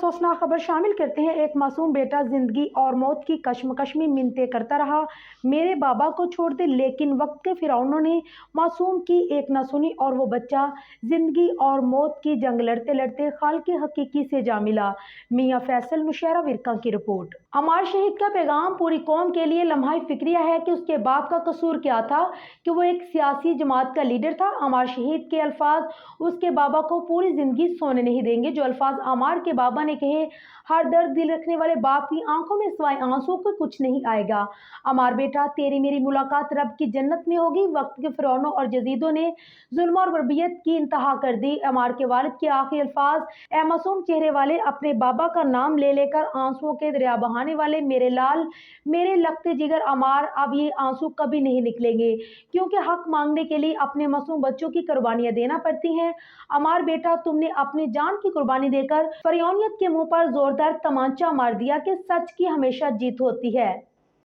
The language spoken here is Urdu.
افسوسناک خبر شامل کرتے ہیں۔ ایک معصوم بیٹا زندگی اور موت کی کشمکش میں منتیں کرتا رہا، میرے بابا کو چھوڑ دے، لیکن وقت کے فرعونوں نے معصوم کی ایک نہ سنی اور وہ بچہ زندگی اور موت کی جنگ لڑتے لڑتے خالق حقیقی سے جا ملا۔ میاں فیصل نوشیرہ ورکا کی رپورٹ۔ عمار شہید کا پیغام پوری قوم کے لیے لمحہ فکریہ ہے کہ اس کے باپ کا قصور کیا تھا کہ وہ ایک سیاسی جماعت کا لیڈر تھا۔ عمار شہید کے الفاظ اس کے بابا کو پوری زندگی سونے نہیں دیں گے۔ جو الفاظ عمار کے بابا نے کہے، ہر درد دل رکھنے والے باپ کی آنکھوں میں سوائے آنسو کو کچھ نہیں آئے گا۔ عمار بیٹا، تیری میری ملاقات رب کی جنت میں ہوگی۔ وقت کے فرعونوں اور جدیدوں نے ظلم اور بربریت کی انتہا کر دی۔ عمار کے والد کے آخری الفاظ، اے معصوم چہرے والے، اپنے بابا کا نام لے لے کر آنسوؤں کے دریا بہانے والے میرے لال، میرے لگتے جگر عمار، اب یہ آنسو کبھی نہیں نکلیں گے، کیونکہ حق مانگنے کے لیے اپنے معصوم بچوں کی قربانیاں دینا پڑتی ہیں۔ عمار بیٹا، تم نے اپنی جان کی قربانی دے کر فرعونیت کے منہ پر زوردار تمانچہ مار دیا کہ سچ کی ہمیشہ جیت ہوتی ہے۔